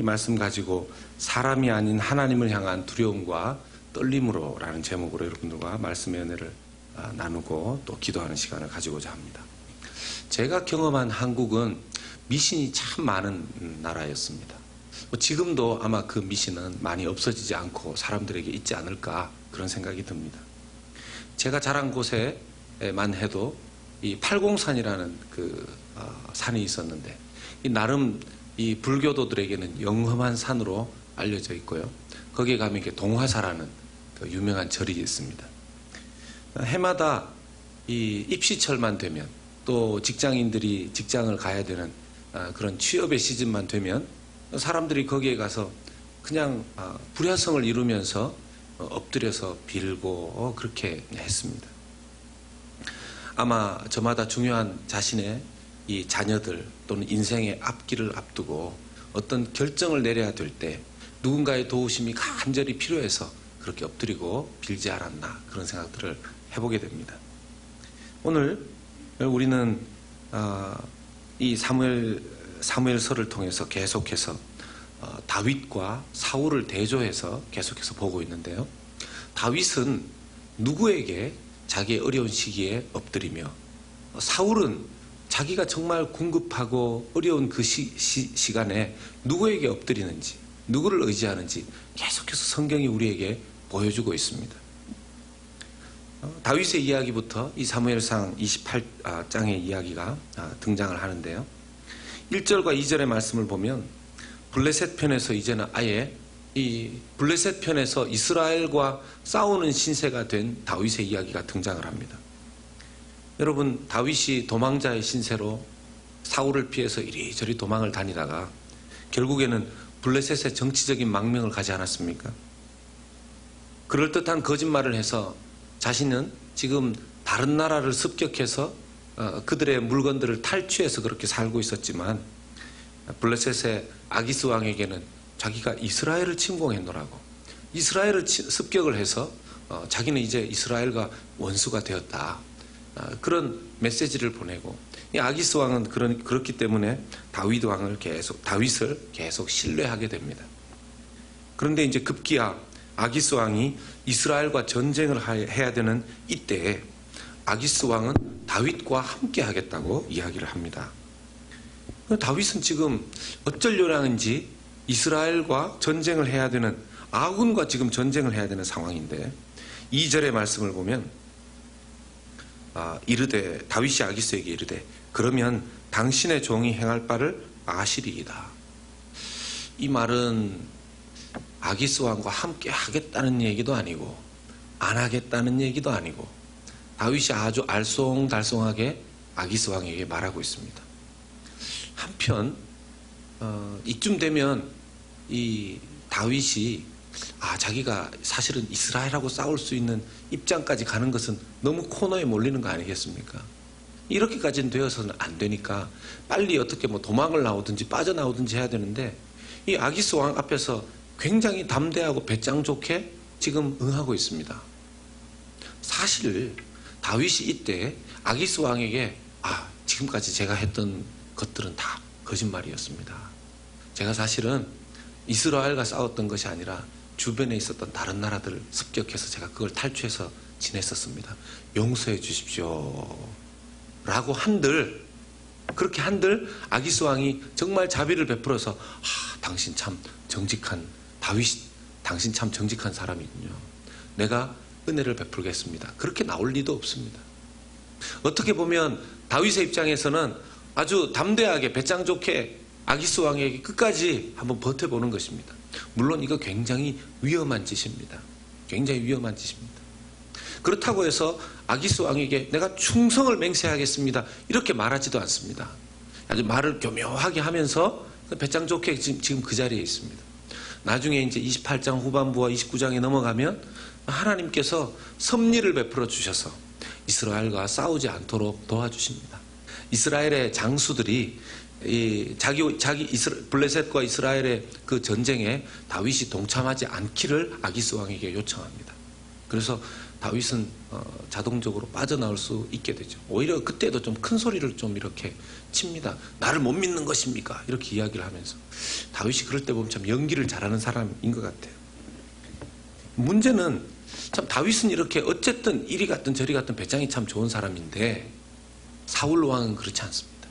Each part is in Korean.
이 말씀 가지고 사람이 아닌 하나님을 향한 두려움과 떨림으로 라는 제목으로 여러분들과 말씀의 은혜를 나누고 또 기도하는 시간을 가지고자 합니다. 제가 경험한 한국은 미신이 참 많은 나라였습니다. 지금도 아마 그 미신은 많이 없어지지 않고 사람들에게 있지 않을까 그런 생각이 듭니다. 제가 자란 곳에만 해도 이 팔공산이라는 산이 있었는데 나름 이 불교도들에게는 영험한 산으로 알려져 있고요. 거기에 가면 이렇게 동화사라는 유명한 절이 있습니다. 해마다 이 입시철만 되면 또 직장인들이 직장을 가야 되는 그런 취업의 시즌만 되면 사람들이 거기에 가서 그냥 불야성을 이루면서 엎드려서 빌고 그렇게 했습니다. 아마 저마다 중요한 자신의 이 자녀들 또는 인생의 앞길을 앞두고 어떤 결정을 내려야 될 때 누군가의 도우심이 간절히 필요해서 그렇게 엎드리고 빌지 않았나 그런 생각들을 해보게 됩니다. 오늘 우리는 이 사무엘서를 통해서 계속해서 다윗과 사울을 대조해서 계속해서 보고 있는데요. 다윗은 누구에게 자기의 어려운 시기에 엎드리며 사울은 자기가 정말 궁급하고 어려운 그 시간에 누구에게 엎드리는지 누구를 의지하는지 계속해서 성경이 우리에게 보여주고 있습니다. 다윗의 이야기부터 이 사무엘상 28장의 이야기가 등장을 하는데요. 1절과 2절의 말씀을 보면 블레셋 편에서 이제는 아예 이 블레셋 편에서 이스라엘과 싸우는 신세가 된 다윗의 이야기가 등장을 합니다. 여러분, 다윗이 도망자의 신세로 사울을 피해서 이리저리 도망을 다니다가 결국에는 블레셋의 정치적인 망명을 가지 않았습니까? 그럴듯한 거짓말을 해서 자신은 지금 다른 나라를 습격해서 그들의 물건들을 탈취해서 그렇게 살고 있었지만 블레셋의 아기스 왕에게는 자기가 이스라엘을 침공했노라고 이스라엘을 습격을 해서 자기는 이제 이스라엘과 원수가 되었다. 그런 메시지를 보내고 이 아기스 왕은 그렇기 때문에 다윗을 계속 신뢰하게 됩니다. 그런데 이제 급기야 아기스 왕이 이스라엘과 전쟁을 해야 되는 이때에 아기스 왕은 다윗과 함께 하겠다고 이야기를 합니다. 다윗은 지금 어쩔 요량인지 이스라엘과 전쟁을 해야 되는 아군과 지금 전쟁을 해야 되는 상황인데 2절의 말씀을 보면 이르되 다윗이 아기스에게 이르되 그러면 당신의 종이 행할 바를 아시리이다. 이 말은 아기스 왕과 함께 하겠다는 얘기도 아니고 안 하겠다는 얘기도 아니고 다윗이 아주 알쏭달쏭하게 아기스 왕에게 말하고 있습니다. 한편 이쯤 되면 이 다윗이 자기가 사실은 이스라엘하고 싸울 수 있는 입장까지 가는 것은 너무 코너에 몰리는 거 아니겠습니까? 이렇게까지는 되어서는 안 되니까 빨리 어떻게 도망을 나오든지 빠져나오든지 해야 되는데 이 아기스 왕 앞에서 굉장히 담대하고 배짱 좋게 지금 응하고 있습니다. 사실 다윗이 이때 아기스 왕에게 지금까지 제가 했던 것들은 다 거짓말이었습니다. 제가 사실은 이스라엘과 싸웠던 것이 아니라 주변에 있었던 다른 나라들을 습격해서 제가 그걸 탈취해서 지냈었습니다. 용서해 주십시오 라고 그렇게 한들 아기스 왕이 정말 자비를 베풀어서 당신 참 정직한 당신 참 정직한 사람이군요. 내가 은혜를 베풀겠습니다. 그렇게 나올 리도 없습니다. 어떻게 보면 다윗의 입장에서는 아주 담대하게 배짱 좋게 아기스 왕에게 끝까지 한번 버텨보는 것입니다. 물론 이거 굉장히 위험한 짓입니다. 굉장히 위험한 짓입니다. 그렇다고 해서 아기스 왕에게 내가 충성을 맹세하겠습니다 이렇게 말하지도 않습니다. 아주 말을 교묘하게 하면서 배짱 좋게 지금 그 자리에 있습니다. 나중에 이제 28장 후반부와 29장에 넘어가면 하나님께서 섭리를 베풀어 주셔서 이스라엘과 싸우지 않도록 도와주십니다. 이스라엘의 장수들이 블레셋과 이스라엘의 그 전쟁에 다윗이 동참하지 않기를 아기스 왕에게 요청합니다. 그래서 다윗은 자동적으로 빠져나올 수 있게 되죠. 오히려 그때도 좀 큰 소리를 좀 이렇게 칩니다. 나를 못 믿는 것입니까? 이렇게 이야기를 하면서. 다윗이 그럴 때 보면 참 연기를 잘하는 사람인 것 같아요. 문제는 참 다윗은 이렇게 어쨌든 이리 갔든 저리 갔든 배짱이 참 좋은 사람인데 사울 왕은 그렇지 않습니다.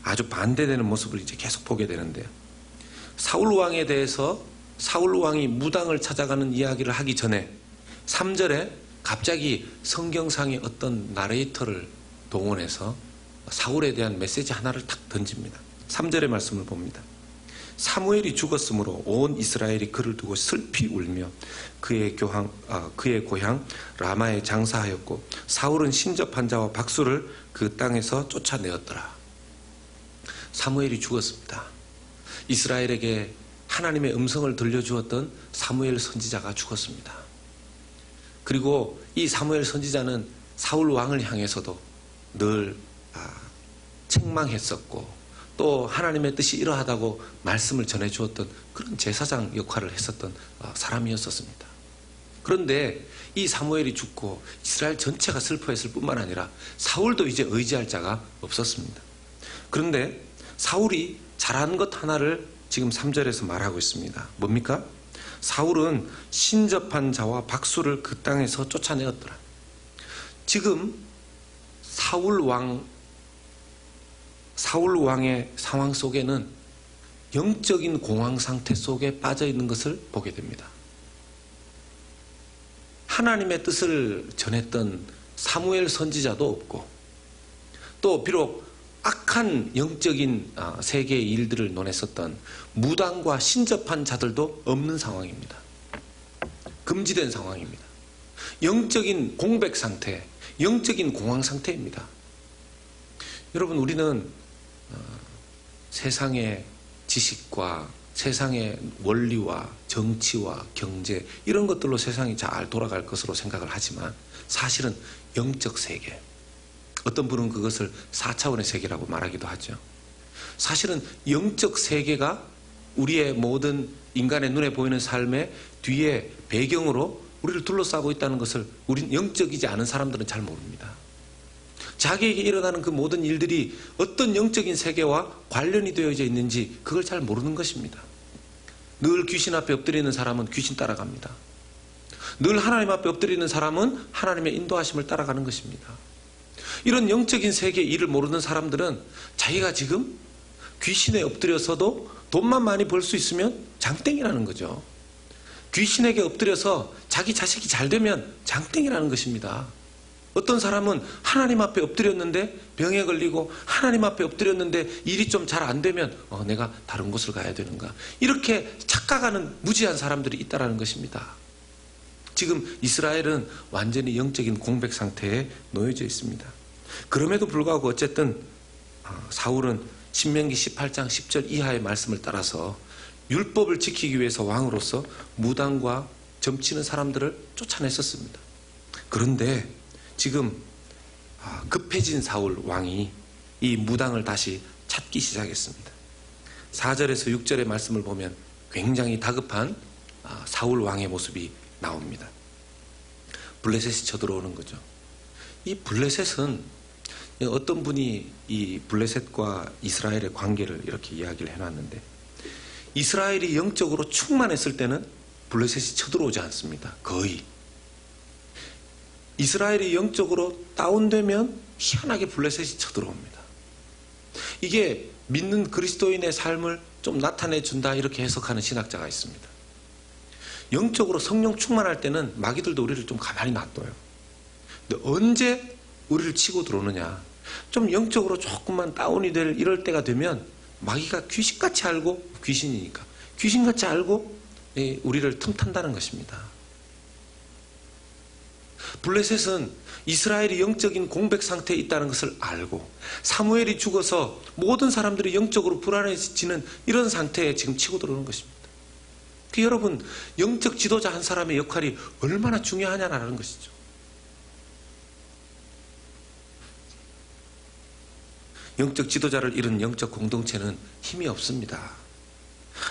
아주 반대되는 모습을 이제 계속 보게 되는데요. 사울 왕에 대해서 사울 왕이 무당을 찾아가는 이야기를 하기 전에 3절에 갑자기 성경상의 어떤 나레이터를 동원해서 사울에 대한 메시지 하나를 탁 던집니다. 3절의 말씀을 봅니다. 사무엘이 죽었으므로 온 이스라엘이 그를 두고 슬피 울며 그의 고향 라마에 장사하였고 사울은 신접한 자와 박수를 그 땅에서 쫓아내었더라. 사무엘이 죽었습니다. 이스라엘에게 하나님의 음성을 들려주었던 사무엘 선지자가 죽었습니다. 그리고 이 사무엘 선지자는 사울 왕을 향해서도 늘 책망했었고 또 하나님의 뜻이 이러하다고 말씀을 전해주었던 그런 제사장 역할을 했었던 사람이었었습니다. 그런데 이 사무엘이 죽고 이스라엘 전체가 슬퍼했을 뿐만 아니라 사울도 이제 의지할 자가 없었습니다. 그런데 사울이 잘한 것 하나를 지금 3절에서 말하고 있습니다. 뭡니까? 사울은 신접한 자와 박수를 그 땅에서 쫓아내었더라. 지금 사울 왕의 상황 속에는 영적인 공황 상태 속에 빠져 있는 것을 보게 됩니다. 하나님의 뜻을 전했던 사무엘 선지자도 없고 또 비록 악한 영적인 세계의 일들을 논했었던 무당과 신접한 자들도 없는 상황입니다. 금지된 상황입니다. 영적인 공백 상태, 영적인 공황 상태입니다. 여러분, 우리는 세상의 지식과 세상의 원리와 정치와 경제 이런 것들로 세상이 잘 돌아갈 것으로 생각을 하지만 사실은 영적 세계, 어떤 분은 그것을 4차원의 세계라고 말하기도 하죠. 사실은 영적 세계가 우리의 모든 인간의 눈에 보이는 삶의 뒤에 배경으로 우리를 둘러싸고 있다는 것을 우린 영적이지 않은 사람들은 잘 모릅니다. 자기에게 일어나는 그 모든 일들이 어떤 영적인 세계와 관련이 되어져 있는지 그걸 잘 모르는 것입니다. 늘 귀신 앞에 엎드리는 사람은 귀신 따라갑니다. 늘 하나님 앞에 엎드리는 사람은 하나님의 인도하심을 따라가는 것입니다. 이런 영적인 세계의 일을 모르는 사람들은 자기가 지금 귀신에 엎드려서도 돈만 많이 벌 수 있으면 장땡이라는 거죠. 귀신에게 엎드려서 자기 자식이 잘 되면 장땡이라는 것입니다. 어떤 사람은 하나님 앞에 엎드렸는데 병에 걸리고 하나님 앞에 엎드렸는데 일이 좀 잘 안 되면 내가 다른 곳을 가야 되는가, 이렇게 착각하는 무지한 사람들이 있다는 것입니다. 지금 이스라엘은 완전히 영적인 공백 상태에 놓여져 있습니다. 그럼에도 불구하고 어쨌든 사울은 신명기 18장 10절 이하의 말씀을 따라서 율법을 지키기 위해서 왕으로서 무당과 점치는 사람들을 쫓아냈었습니다. 그런데 지금 급해진 사울 왕이 이 무당을 다시 찾기 시작했습니다. 4절에서 6절의 말씀을 보면 굉장히 다급한 사울 왕의 모습이 나옵니다. 블레셋이 쳐들어오는 거죠. 이 블레셋은 어떤 분이 이 블레셋과 이스라엘의 관계를 이렇게 이야기를 해놨는데, 이스라엘이 영적으로 충만했을 때는 블레셋이 쳐들어오지 않습니다. 거의. 이스라엘이 영적으로 다운되면 희한하게 블레셋이 쳐들어옵니다. 이게 믿는 그리스도인의 삶을 좀 나타내 준다, 이렇게 해석하는 신학자가 있습니다. 영적으로 성령 충만할 때는 마귀들도 우리를 좀 가만히 놔둬요. 근데 언제 우리를 치고 들어오느냐, 좀 영적으로 조금만 다운이 될 이럴 때가 되면 마귀가 귀신같이 알고, 귀신이니까 귀신같이 알고 우리를 틈탄다는 것입니다. 블레셋은 이스라엘이 영적인 공백 상태에 있다는 것을 알고 사무엘이 죽어서 모든 사람들이 영적으로 불안해지는 이런 상태에 지금 치고 들어오는 것입니다. 여러분, 영적 지도자 한 사람의 역할이 얼마나 중요하냐는 것이죠. 영적 지도자를 잃은 영적 공동체는 힘이 없습니다.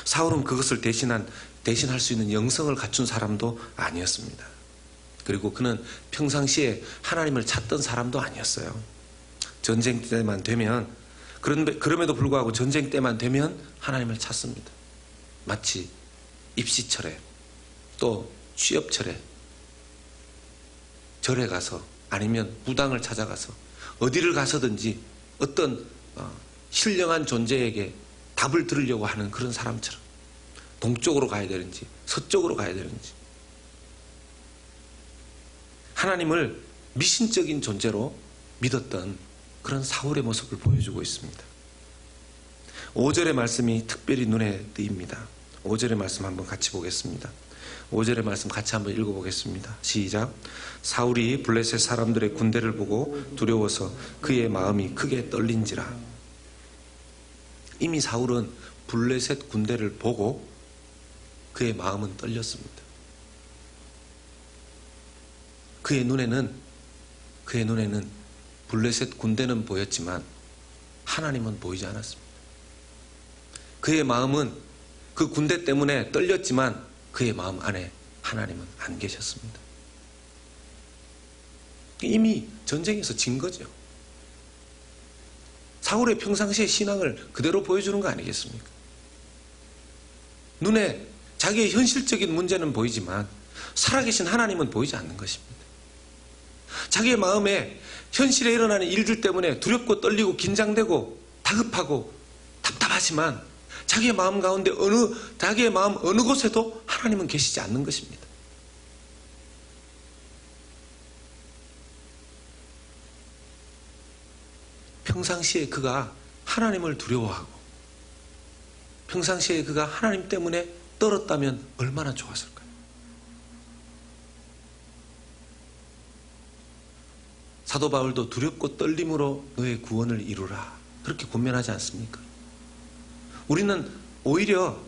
사울은 그것을 대신할 수 있는 영성을 갖춘 사람도 아니었습니다. 그리고 그는 평상시에 하나님을 찾던 사람도 아니었어요. 전쟁 때만 되면, 그럼에도 불구하고 전쟁 때만 되면 하나님을 찾습니다. 마치 입시철에 또 취업철에 절에 가서 아니면 무당을 찾아가서 어디를 가서든지 어떤 신령한 존재에게 답을 들으려고 하는 그런 사람처럼 동쪽으로 가야 되는지 서쪽으로 가야 되는지 하나님을 미신적인 존재로 믿었던 그런 사울의 모습을 보여주고 있습니다. 5절의 말씀이 특별히 눈에 띄입니다. 5절의 말씀 한번 같이 보겠습니다. 5절의 말씀 같이 한번 읽어보겠습니다. 시작. 사울이 블레셋 사람들의 군대를 보고 두려워서 그의 마음이 크게 떨린지라. 이미 사울은 블레셋 군대를 보고 그의 마음은 떨렸습니다. 그의 눈에는 블레셋 군대는 보였지만 하나님은 보이지 않았습니다. 그의 마음은 그 군대 때문에 떨렸지만 그의 마음 안에 하나님은 안 계셨습니다. 이미 전쟁에서 진 거죠. 사울의 평상시의 신앙을 그대로 보여주는 거 아니겠습니까? 눈에 자기의 현실적인 문제는 보이지만 살아계신 하나님은 보이지 않는 것입니다. 자기의 마음에 현실에 일어나는 일들 때문에 두렵고 떨리고 긴장되고 다급하고 답답하지만 자기의 마음 가운데 자기의 마음 어느 곳에도 하나님은 계시지 않는 것입니다. 평상시에 그가 하나님을 두려워하고 평상시에 그가 하나님 때문에 떨었다면 얼마나 좋았을까요? 사도 바울도 두렵고 떨림으로 너의 구원을 이루라 그렇게 권면하지 않습니까? 우리는 오히려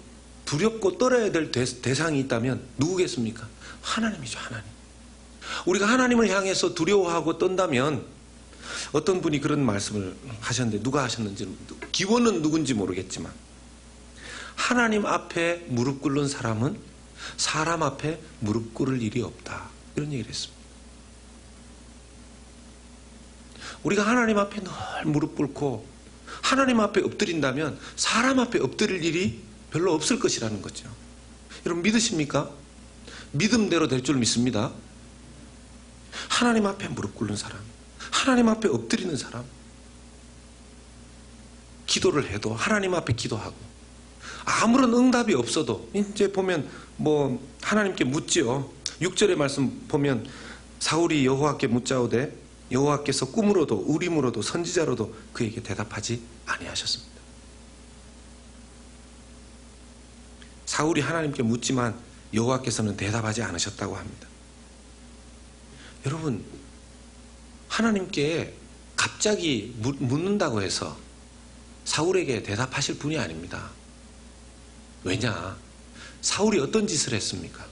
두렵고 떨어야 될 대상이 있다면 누구겠습니까? 하나님이죠. 하나님. 우리가 하나님을 향해서 두려워하고 떤다면 어떤 분이 그런 말씀을 하셨는데 누가 하셨는지 기원은 누군지 모르겠지만 하나님 앞에 무릎 꿇는 사람은 사람 앞에 무릎 꿇을 일이 없다 이런 얘기를 했습니다. 우리가 하나님 앞에 늘 무릎 꿇고 하나님 앞에 엎드린다면 사람 앞에 엎드릴 일이 별로 없을 것이라는 거죠. 여러분 믿으십니까? 믿음대로 될 줄 믿습니다. 하나님 앞에 무릎 꿇는 사람, 하나님 앞에 엎드리는 사람, 기도를 해도 하나님 앞에 기도하고 아무런 응답이 없어도 이제 보면 하나님께 묻지요. 6절의 말씀 보면 사울이 여호와께 묻자오되 여호와께서 꿈으로도 우림으로도 선지자로도 그에게 대답하지 아니하셨습니다. 사울이 하나님께 묻지만 여호와께서는 대답하지 않으셨다고 합니다. 여러분 하나님께 갑자기 묻는다고 해서 사울에게 대답하실 분이 아닙니다. 왜냐? 사울이 어떤 짓을 했습니까?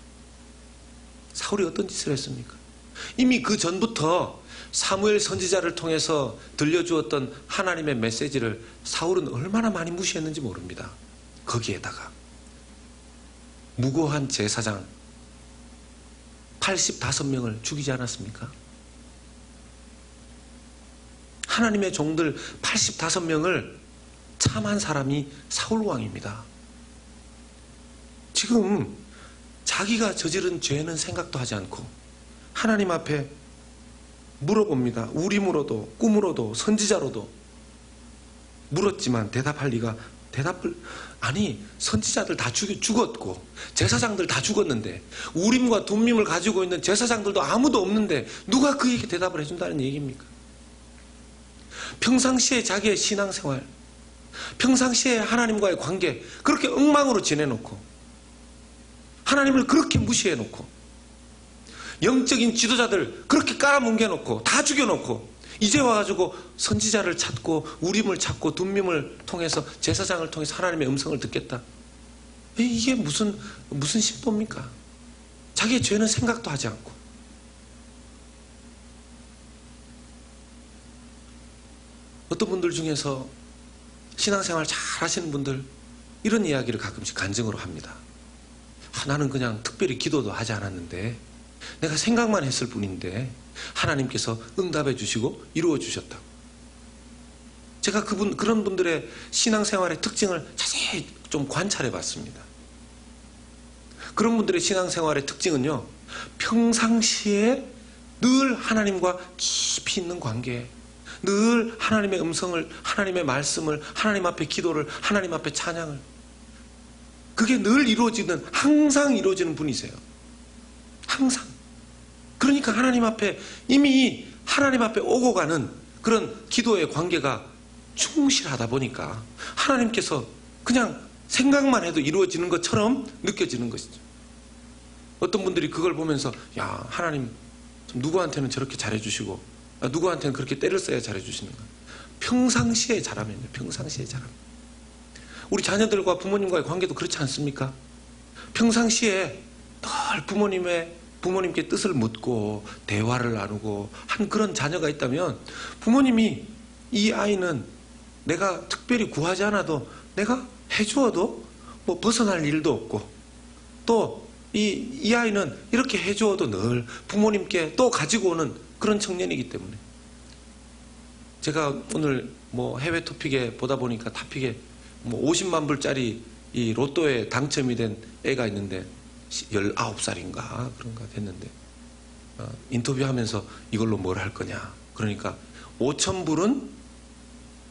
이미 그 전부터 사무엘 선지자를 통해서 들려주었던 하나님의 메시지를 사울은 얼마나 많이 무시했는지 모릅니다. 거기에다가 무고한 제사장 85명을 죽이지 않았습니까? 하나님의 종들 85명을 참한 사람이 사울왕입니다. 지금 자기가 저지른 죄는 생각도 하지 않고 하나님 앞에 물어봅니다. 우림으로도 꿈으로도 선지자로도 물었지만 선지자들 다 죽었고 제사장들 다 죽었는데 우림과 둠밈을 가지고 있는 제사장들도 아무도 없는데 누가 그에게 대답을 해준다는 얘기입니까? 평상시에 자기의 신앙생활, 평상시에 하나님과의 관계 그렇게 엉망으로 지내놓고 하나님을 그렇게 무시해놓고 영적인 지도자들 그렇게 깔아뭉개놓고 다 죽여놓고 이제 와가지고 선지자를 찾고 우림을 찾고 둠밈을 통해서 제사장을 통해서 하나님의 음성을 듣겠다. 이게 무슨 신도입니까? 자기의 죄는 생각도 하지 않고. 어떤 분들 중에서 신앙생활 잘 하시는 분들 이런 이야기를 가끔씩 간증으로 합니다. 나는 그냥 특별히 기도도 하지 않았는데 내가 생각만 했을 뿐인데 하나님께서 응답해 주시고 이루어 주셨다고. 제가 그런 분들의 신앙생활의 특징을 자세히 좀 관찰해 봤습니다. 그런 분들의 신앙생활의 특징은요, 평상시에 늘 하나님과 깊이 있는 관계, 늘 하나님의 음성을, 하나님의 말씀을, 하나님 앞에 기도를, 하나님 앞에 찬양을, 그게 늘 이루어지는, 항상 이루어지는 분이세요. 항상. 그러니까 하나님 앞에, 이미 하나님 앞에 오고 가는 그런 기도의 관계가 충실하다 보니까 하나님께서 그냥 생각만 해도 이루어지는 것처럼 느껴지는 것이죠. 어떤 분들이 그걸 보면서, 야, 하나님 좀 누구한테는 저렇게 잘해주시고 누구한테는 그렇게 때를 써야 잘해주시는가. 평상시에 잘하면요, 평상시에 잘하면. 우리 자녀들과 부모님과의 관계도 그렇지 않습니까? 평상시에 늘 부모님께 뜻을 묻고 대화를 나누고 한 그런 자녀가 있다면, 부모님이 이 아이는 내가 특별히 구하지 않아도 내가 해주어도 뭐 벗어날 일도 없고, 또 이 아이는 이렇게 해주어도 늘 부모님께 또 가지고 오는 그런 청년이기 때문에, 제가 오늘 뭐 해외 토픽에 보다 보니까 타픽에 뭐 50만 불짜리 이 로또에 당첨이 된 애가 있는데 19살인가 그런가 됐는데, 인터뷰하면서 이걸로 뭘 할 거냐, 그러니까 5,000불은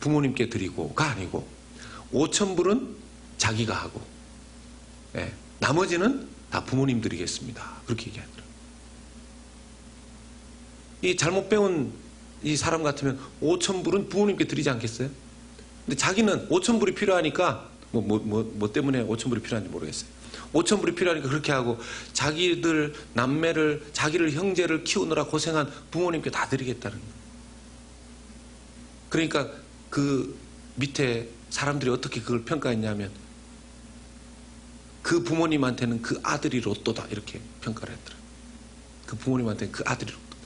부모님께 드리고가 아니고 5,000불은 자기가 하고, 예, 나머지는 다 부모님 드리겠습니다, 그렇게 얘기하더라고요. 이 잘못 배운 이 사람 같으면 5,000불은 부모님께 드리지 않겠어요? 근데 자기는 5,000불이 필요하니까 뭐 때문에 5,000불이 필요한지 모르겠어요. 5,000불이 필요하니까 그렇게 하고, 자기들 남매를, 자기를 형제를 키우느라 고생한 부모님께 다 드리겠다는 거예요. 그러니까 그 밑에 사람들이 어떻게 그걸 평가했냐면, 그 부모님한테는 그 아들이 로또다, 이렇게 평가를 했더라고요. 그 부모님한테는 그 아들이 로또다.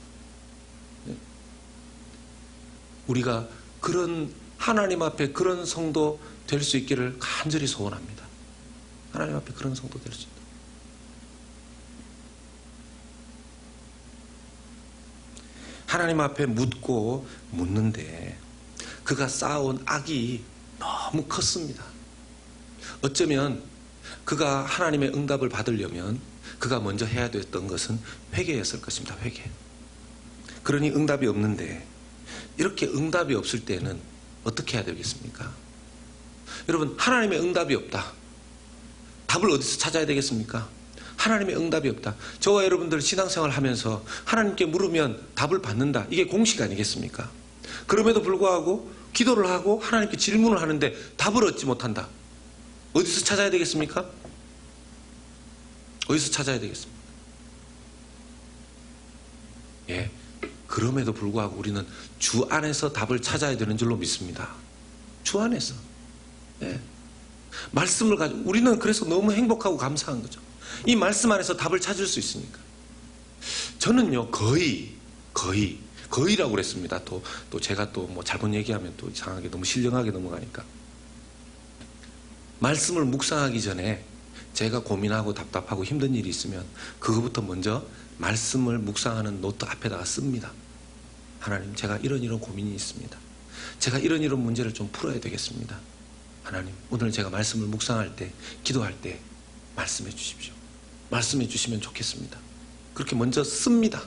네? 우리가 그런 하나님 앞에 그런 성도 될 수 있기를 간절히 소원합니다. 하나님 앞에 그런 성도 될 수 있다. 하나님 앞에 묻고 묻는데 그가 쌓아온 악이 너무 컸습니다. 어쩌면 그가 하나님의 응답을 받으려면 그가 먼저 해야 됐던 것은 회개였을 것입니다. 회개. 그러니 응답이 없는데, 이렇게 응답이 없을 때는 어떻게 해야 되겠습니까? 여러분, 하나님의 응답이 없다. 답을 어디서 찾아야 되겠습니까? 하나님의 응답이 없다. 저와 여러분들 신앙생활 하면서 하나님께 물으면 답을 받는다, 이게 공식 아니겠습니까? 그럼에도 불구하고 기도를 하고 하나님께 질문을 하는데 답을 얻지 못한다. 어디서 찾아야 되겠습니까? 어디서 찾아야 되겠습니까? 예, 그럼에도 불구하고 우리는 주 안에서 답을 찾아야 되는 줄로 믿습니다. 주 안에서. 예. 말씀을 가지고 우리는 그래서 너무 행복하고 감사한 거죠. 이 말씀 안에서 답을 찾을 수 있으니까. 저는요, 거의라고 그랬습니다. 또 제가 또 뭐 잘못 얘기하면 또 이상하게 너무 신령하게 넘어가니까. 말씀을 묵상하기 전에 제가 고민하고 답답하고 힘든 일이 있으면 그거부터 먼저 말씀을 묵상하는 노트 앞에다가 씁니다. 하나님, 제가 이런 고민이 있습니다. 제가 이런 문제를 좀 풀어야 되겠습니다. 하나님, 오늘 제가 말씀을 묵상할 때, 기도할 때 말씀해 주십시오. 말씀해 주시면 좋겠습니다. 그렇게 먼저 씁니다.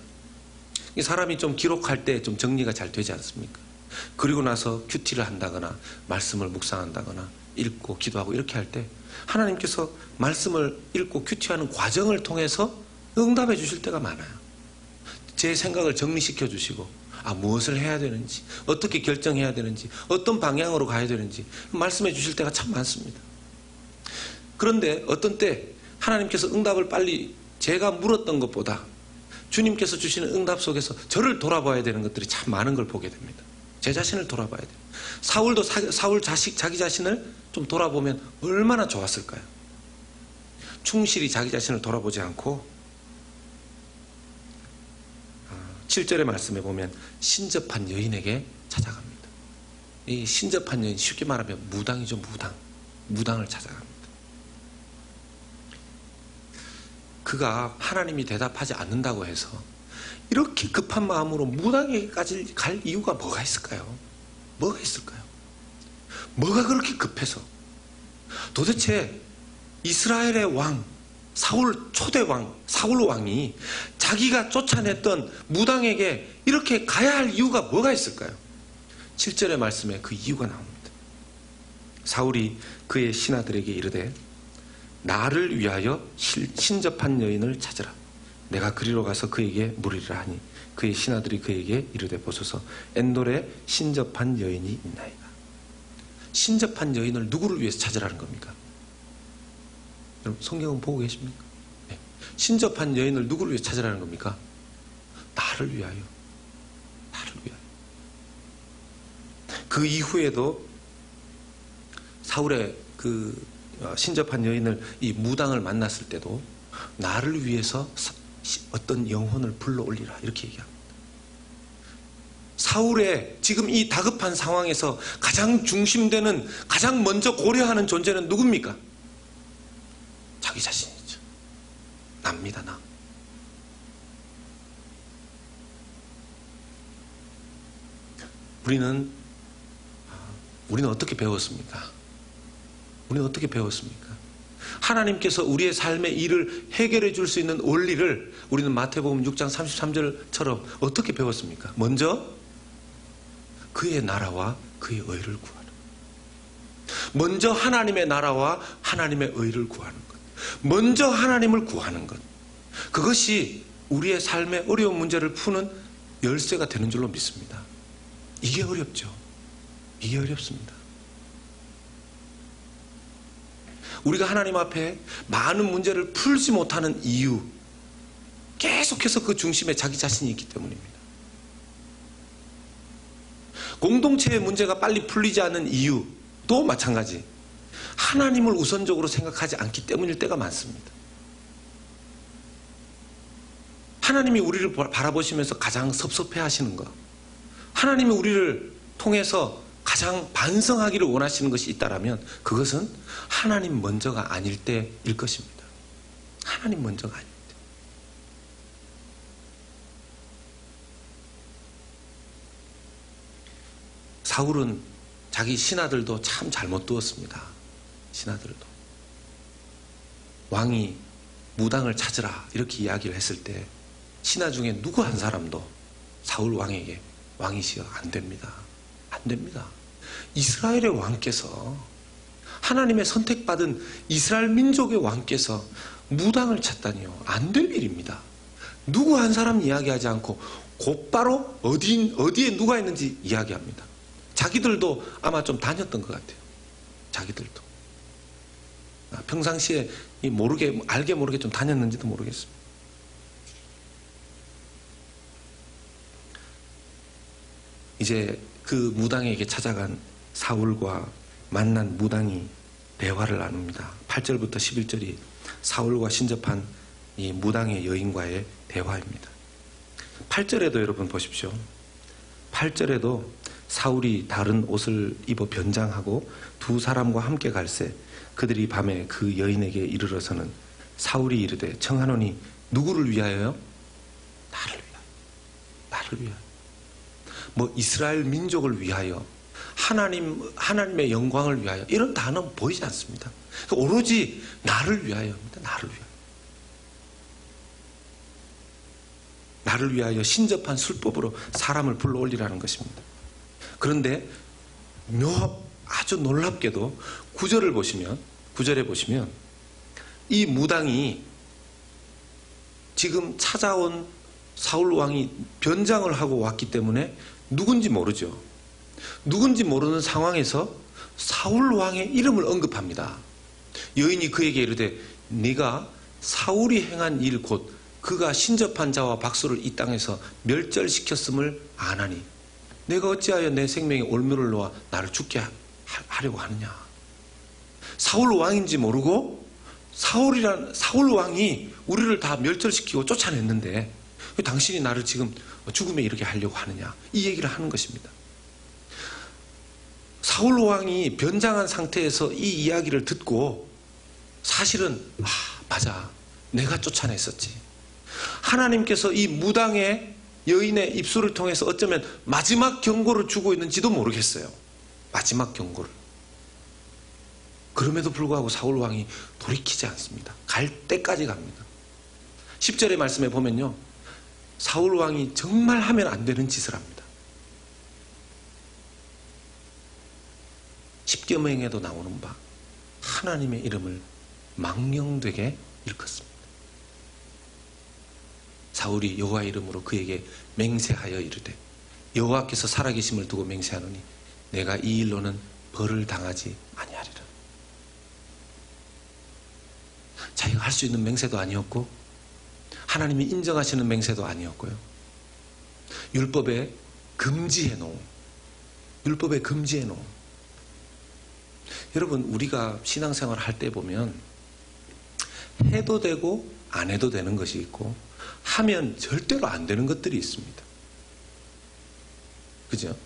사람이 좀 기록할 때 좀 정리가 잘 되지 않습니까? 그리고 나서 큐티를 한다거나 말씀을 묵상한다거나 읽고 기도하고 이렇게 할 때 하나님께서 말씀을 읽고 큐티하는 과정을 통해서 응답해 주실 때가 많아요. 제 생각을 정리시켜 주시고, 무엇을 해야 되는지, 어떻게 결정해야 되는지, 어떤 방향으로 가야 되는지 말씀해 주실 때가 참 많습니다. 그런데 어떤 때 하나님께서 응답을 빨리, 제가 물었던 것보다 주님께서 주시는 응답 속에서 저를 돌아봐야 되는 것들이 참 많은 걸 보게 됩니다. 제 자신을 돌아봐야 돼요. 사울도 자기 자신을 좀 돌아보면 얼마나 좋았을까요? 충실히 자기 자신을 돌아보지 않고 7절의 말씀에 보면 신접한 여인에게 찾아갑니다. 이 신접한 여인, 쉽게 말하면 무당이죠. 무당을 찾아갑니다. 그가 하나님이 대답하지 않는다고 해서 이렇게 급한 마음으로 무당에게까지 갈 이유가 뭐가 있을까요? 뭐가 있을까요? 뭐가 그렇게 급해서? 도대체 이스라엘의 왕, 초대 왕, 사울 왕이 자기가 쫓아냈던 무당에게 이렇게 가야 할 이유가 뭐가 있을까요? 7절의 말씀에 그 이유가 나옵니다. 사울이 그의 신하들에게 이르되 나를 위하여 신접한 여인을 찾으라. 내가 그리로 가서 그에게 물으리라 하니 그의 신하들이 그에게 이르되 보소서 엔돌에 신접한 여인이 있나이다. 신접한 여인을 누구를 위해서 찾으라는 겁니까? 여러분 성경은 보고 계십니까? 네. 신접한 여인을 누구를 위해서 찾으라는 겁니까? 나를 위하여. 나를 위하여. 그 이후에도 사울의 그 신접한 여인을 이 무당을 만났을 때도 나를 위해서 어떤 영혼을 불러 올리라 이렇게 얘기합니다. 사울의 지금 이 다급한 상황에서 가장 중심되는 가장 먼저 고려하는 존재는 누굽니까? 자기 자신이죠. 납니다. 나. 우리는 어떻게 배웠습니까? 우리는 어떻게 배웠습니까? 하나님께서 우리의 삶의 일을 해결해 줄 수 있는 원리를 우리는 마태복음 6장 33절처럼 어떻게 배웠습니까? 먼저 그의 나라와 그의 의를 구하는 것. 먼저 하나님의 나라와 하나님의 의를 구하는 것. 먼저 하나님을 구하는 것. 그것이 우리의 삶의 어려운 문제를 푸는 열쇠가 되는 줄로 믿습니다. 이게 어렵죠. 이게 어렵습니다. 우리가 하나님 앞에 많은 문제를 풀지 못하는 이유, 계속해서 그 중심에 자기 자신이 있기 때문입니다. 공동체의 문제가 빨리 풀리지 않는 이유도 마찬가지. 하나님을 우선적으로 생각하지 않기 때문일 때가 많습니다. 하나님이 우리를 바라보시면서 가장 섭섭해 하시는 것, 하나님이 우리를 통해서 가장 반성하기를 원하시는 것이 있다면 그것은 하나님 먼저가 아닐 때일 것입니다. 하나님 먼저가 아닐 때. 사울은 자기 신하들도 참 잘못 두었습니다. 신하들도. 왕이 무당을 찾으라 이렇게 이야기를 했을 때 신하 중에 누구 한 사람도 사울 왕에게 왕이시여 안 됩니다. 안 됩니다. 이스라엘의 왕께서, 하나님의 선택받은 이스라엘 민족의 왕께서 무당을 찾다니요. 안 될 일입니다. 누구 한 사람 이야기하지 않고 곧바로 어디에 누가 있는지 이야기합니다. 자기들도 아마 좀 다녔던 것 같아요. 자기들도. 평상시에 알게 모르게 좀 다녔는지도 모르겠습니다. 이제 그 무당에게 찾아간 사울과 만난 무당이 대화를 나눕니다. 8절부터 11절이 사울과 신접한 이 무당의 여인과의 대화입니다. 8절에도 여러분 보십시오. 8절에도 사울이 다른 옷을 입어 변장하고 두 사람과 함께 갈새 그들이 밤에 그 여인에게 이르러서는 사울이 이르되 청하노니 누구를 위하여요? 나를 위하여. 나를 위하여. 뭐 이스라엘 민족을 위하여, 하나님의 영광을 위하여 이런 단어는 보이지 않습니다. 오로지 나를 위하여입니다. 나를 위하여. 나를 위하여 신접한 술법으로 사람을 불러올리라는 것입니다. 그런데 아주 놀랍게도 9절에 보시면 이 무당이 지금 찾아온 사울 왕이 변장을 하고 왔기 때문에 누군지 모르죠. 누군지 모르는 상황에서 사울 왕의 이름을 언급합니다. 여인이 그에게 이르되 네가 사울이 행한 일 곧 그가 신접한 자와 박소를 이 땅에서 멸절시켰음을 아나니 내가 어찌하여 내 생명에 올무를 놓아 나를 죽게 하려고 하느냐. 사울 왕인지 모르고 사울 왕이 우리를 다 멸절시키고 쫓아냈는데 당신이 나를 지금 죽음에 이르게 하려고 하느냐. 이 얘기를 하는 것입니다. 사울 왕이 변장한 상태에서 이 이야기를 듣고 사실은 맞아. 내가 쫓아냈었지. 하나님께서 이 무당의 여인의 입술을 통해서 어쩌면 마지막 경고를 주고 있는지도 모르겠어요. 마지막 경고를. 그럼에도 불구하고 사울 왕이 돌이키지 않습니다. 갈 때까지 갑니다. 10절의 말씀에 보면요, 사울 왕이 정말 하면 안 되는 짓을 합니다. 십계명에도 나오는 바 하나님의 이름을 망령되게 일컫습니다. 사울이 여호와의 이름으로 그에게 맹세하여 이르되 여호와께서 살아계심을 두고 맹세하노니 내가 이 일로는 벌을 당하지 아니하리라. 자기가 할 수 있는 맹세도 아니었고 하나님이 인정하시는 맹세도 아니었고요. 율법에 금지해 놓은, 율법에 금지해 놓은. 여러분, 우리가 신앙생활을 할 때 보면 해도 되고 안 해도 되는 것이 있고 하면 절대로 안 되는 것들이 있습니다. 그죠?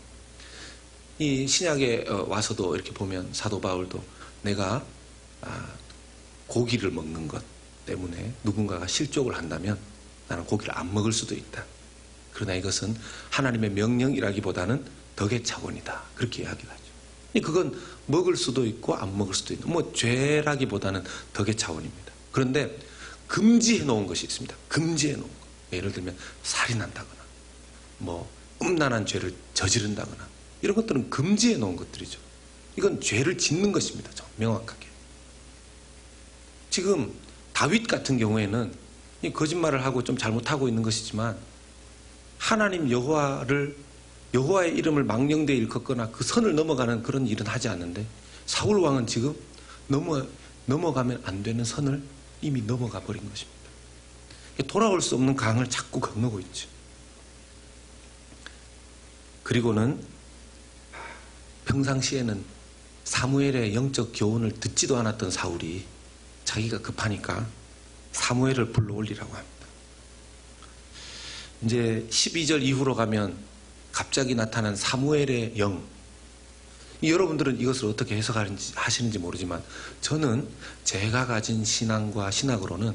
이 신약에 와서도 이렇게 보면 사도 바울도 내가 고기를 먹는 것 때문에 누군가가 실족을 한다면 나는 고기를 안 먹을 수도 있다. 그러나 이것은 하나님의 명령이라기보다는 덕의 차원이다. 그렇게 이야기를 하죠. 그건 먹을 수도 있고 안 먹을 수도 있는, 뭐 죄라기보다는 덕의 차원입니다. 그런데 금지해 놓은 것이 있습니다. 금지해 놓은 것. 예를 들면 살인한다거나 뭐 음란한 죄를 저지른다거나 이런 것들은 금지해 놓은 것들이죠. 이건 죄를 짓는 것입니다. 명확하게. 지금 다윗 같은 경우에는 이 거짓말을 하고 좀 잘못하고 있는 것이지만 하나님 여호와의 이름을 망령되이 일컫거나 그 선을 넘어가는 그런 일은 하지 않는데 사울 왕은 지금 넘어가면 안 되는 선을 이미 넘어가 버린 것입니다. 돌아올 수 없는 강을 자꾸 건너고 있죠. 그리고는 평상시에는 사무엘의 영적 교훈을 듣지도 않았던 사울이 자기가 급하니까 사무엘을 불러 올리라고 합니다. 이제 12절 이후로 가면 갑자기 나타난 사무엘의 영. 여러분들은 이것을 어떻게 해석하시는지 모르지만 저는 제가 가진 신앙과 신학으로는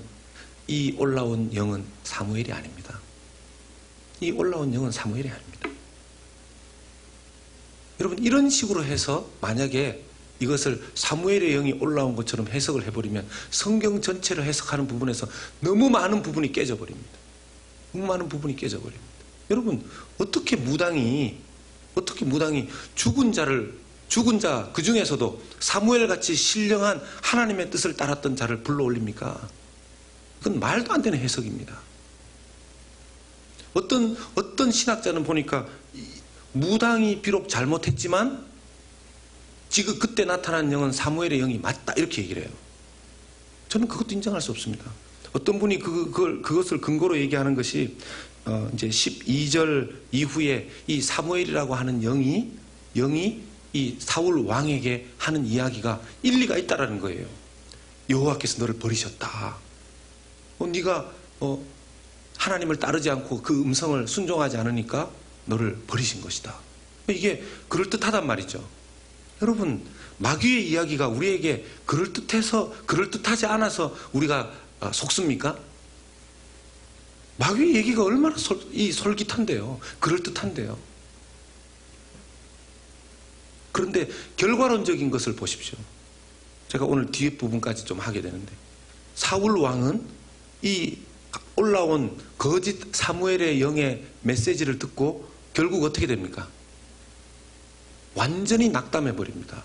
이 올라온 영은 사무엘이 아닙니다. 이 올라온 영은 사무엘이 아닙니다. 여러분, 이런 식으로 해서 만약에 이것을 사무엘의 영이 올라온 것처럼 해석을 해버리면 성경 전체를 해석하는 부분에서 너무 많은 부분이 깨져버립니다. 너무 많은 부분이 깨져버립니다. 여러분, 어떻게 무당이 죽은 자 그 중에서도 사무엘같이 신령한 하나님의 뜻을 따랐던 자를 불러 올립니까? 그건 말도 안 되는 해석입니다. 어떤 신학자는 보니까 무당이 비록 잘못했지만 지금 그때 나타난 영은 사무엘의 영이 맞다 이렇게 얘기를 해요. 저는 그것도 인정할 수 없습니다. 어떤 분이 그것을 근거로 얘기하는 것이 이제 12절 이후에 이 사무엘이라고 하는 영이 이 사울 왕에게 하는 이야기가 일리가 있다라는 거예요. 여호와께서 너를 버리셨다. 네가 하나님을 따르지 않고 그 음성을 순종하지 않으니까 너를 버리신 것이다. 이게 그럴듯하단 말이죠. 여러분, 마귀의 이야기가 우리에게 그럴듯하지 않아서 우리가 속습니까? 마귀의 얘기가 얼마나 솔깃한데요. 그럴듯한데요. 그런데 결과론적인 것을 보십시오. 제가 오늘 뒤에 부분까지 좀 하게 되는데 사울 왕은 이 올라온 거짓 사무엘의 영의 메시지를 듣고 결국 어떻게 됩니까? 완전히 낙담해 버립니다.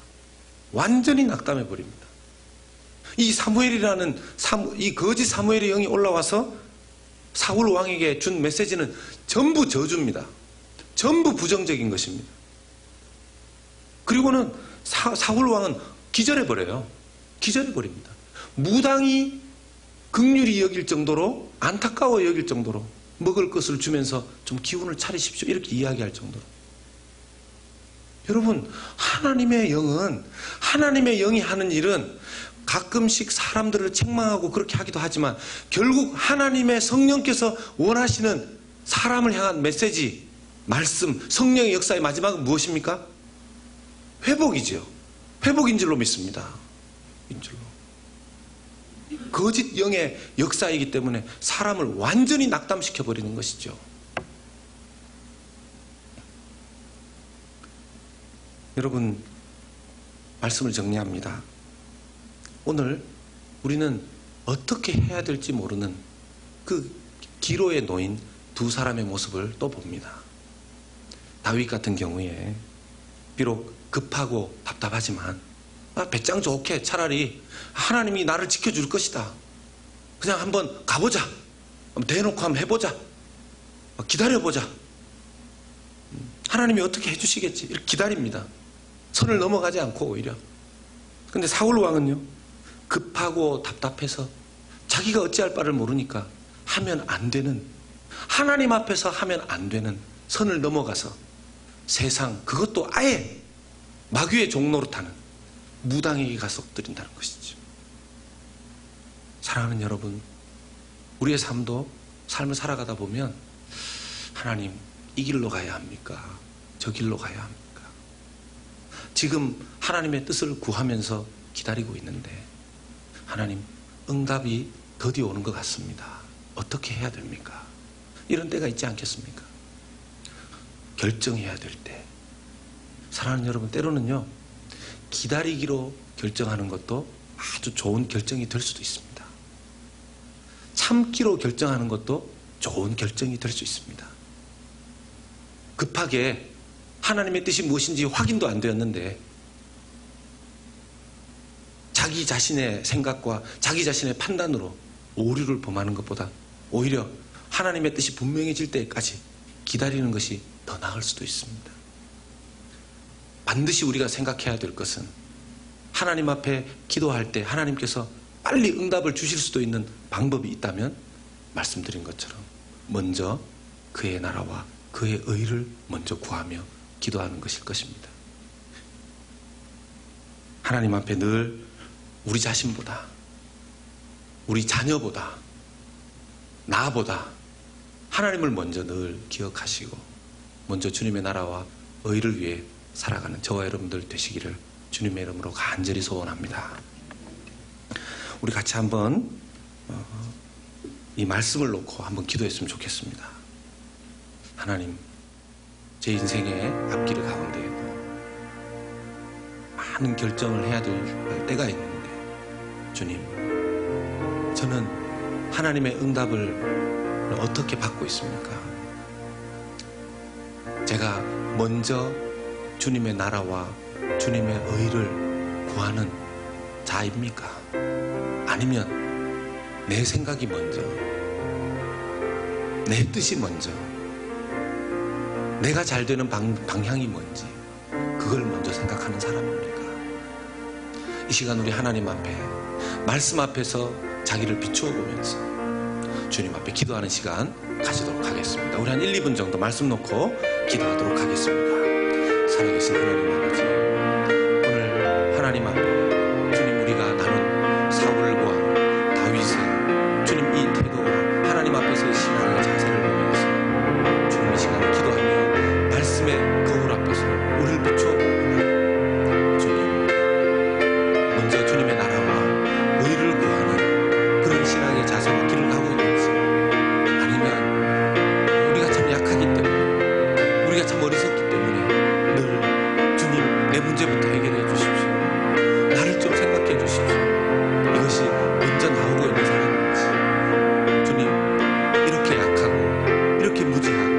완전히 낙담해 버립니다. 이 사무엘이라는 이 거짓 사무엘의 영이 올라와서 사울 왕에게 준 메시지는 전부 저주입니다. 전부 부정적인 것입니다. 그리고는 사울 왕은 기절해 버려요. 기절해 버립니다. 무당이 긍휼히 여길 정도로, 안타까워 여길 정도로 먹을 것을 주면서 좀 기운을 차리십시오 이렇게 이야기할 정도로. 여러분, 하나님의 영이 하는 일은 가끔씩 사람들을 책망하고 그렇게 하기도 하지만 결국 하나님의 성령께서 원하시는 사람을 향한 메시지, 말씀, 성령의 역사의 마지막은 무엇입니까? 회복이죠. 회복인 줄로 믿습니다. 인 줄로. 거짓 영의 역사이기 때문에 사람을 완전히 낙담시켜 버리는 것이죠. 여러분, 말씀을 정리합니다. 오늘 우리는 어떻게 해야 될지 모르는 그 기로에 놓인 두 사람의 모습을 또 봅니다. 다윗 같은 경우에 비록 급하고 답답하지만 배짱 좋게 차라리 하나님이 나를 지켜줄 것이다, 그냥 한번 가보자, 대놓고 한번 해보자, 기다려보자, 하나님이 어떻게 해주시겠지, 이렇게 기다립니다. 선을 넘어가지 않고 오히려. 근데 사울 왕은요, 급하고 답답해서 자기가 어찌할 바를 모르니까 하면 안 되는, 하나님 앞에서 하면 안 되는 선을 넘어가서 세상, 그것도 아예 마귀의 종노릇하는 무당에게 가서 엎드린다는 것이죠. 사랑하는 여러분, 우리의 삶도 삶을 살아가다 보면 하나님, 이 길로 가야 합니까? 저 길로 가야 합니까? 지금 하나님의 뜻을 구하면서 기다리고 있는데 하나님, 응답이 더디어 오는 것 같습니다. 어떻게 해야 됩니까? 이런 때가 있지 않겠습니까? 결정해야 될 때. 사랑하는 여러분, 때로는요, 기다리기로 결정하는 것도 아주 좋은 결정이 될 수도 있습니다. 참기로 결정하는 것도 좋은 결정이 될 수 있습니다. 급하게 하나님의 뜻이 무엇인지 확인도 안 되었는데 자기 자신의 생각과 자기 자신의 판단으로 오류를 범하는 것보다 오히려 하나님의 뜻이 분명해질 때까지 기다리는 것이 더 나을 수도 있습니다. 반드시 우리가 생각해야 될 것은 하나님 앞에 기도할 때 하나님께서 빨리 응답을 주실 수도 있는 방법이 있다면 말씀드린 것처럼 먼저 그의 나라와 그의 의를 먼저 구하며 기도하는 것일 것입니다. 하나님 앞에 늘 우리 자신보다, 우리 자녀보다, 나보다 하나님을 먼저 늘 기억하시고 먼저 주님의 나라와 의를 위해 살아가는 저와 여러분들 되시기를 주님의 이름으로 간절히 소원합니다. 우리 같이 한번 이 말씀을 놓고 한번 기도했으면 좋겠습니다. 하나님, 제 인생의 앞길 가운데에도 많은 결정을 해야 될 때가 있는데 주님, 저는 하나님의 응답을 어떻게 받고 있습니까? 제가 먼저 주님의 나라와 주님의 의를 구하는 자입니까? 아니면 내 생각이 먼저, 내 뜻이 먼저, 내가 잘 되는 방향이 뭔지 그걸 먼저 생각하는 사람입니까? 이 시간 우리 하나님 앞에, 말씀 앞에서 자기를 비추어 보면서 주님 앞에 기도하는 시간 가지도록 하겠습니다. 우리 한 1, 2분 정도 말씀 놓고 기도하도록 하겠습니다. 살아계신 하나님 아버지, 오늘 하나님 앞에 주님, 우리가 나눈 사울과 다윗의 주님 이 태도와 하나님 앞에서의 신앙의 자세를 보면서 주님 이 시간을 기도하며 말씀의 거울 앞에서 우리를 비추어 봅니다. 주님, 먼저 주님의 나라와 의를 구하는 그런 신앙의 자세와 길을 가고 있는지, 아니면 우리가 참 약하기 때문에, 우리가 참 어리석기 때문에 늘 주님, 내 문제부터 해결해 주십시오, 나를 좀 생각해 주십시오, 이것이 먼저 나오고 있는 사람인지, 주님, 이렇게 약하고 이렇게 무지하고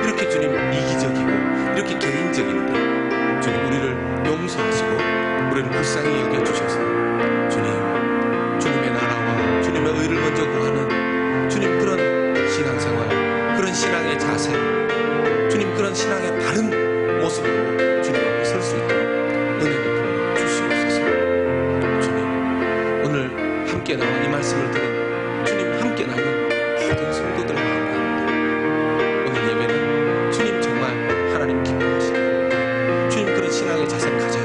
이렇게 주님 이기적이고 이렇게 개인적인데 주님, 우리를 용서하시고 우리를 불쌍히 여겨주셔서 주님, 주님의 나라와 주님의 의를 먼저 구하는 주님, 그런 신앙생활, 그런 신앙의 자세, 주님, 그런 신앙의 바른 모습으로 주님 앞에 설 수 있도록 은혜 베풀어 주시옵소서. 주님, 오늘 함께 나와 이 말씀을 들은 주님, 함께 나눈 모든 성도들 마음 가운데 오늘 예배는 주님 정말 하나님 기뻐하시고 주님 그런 신앙의 자세를 가져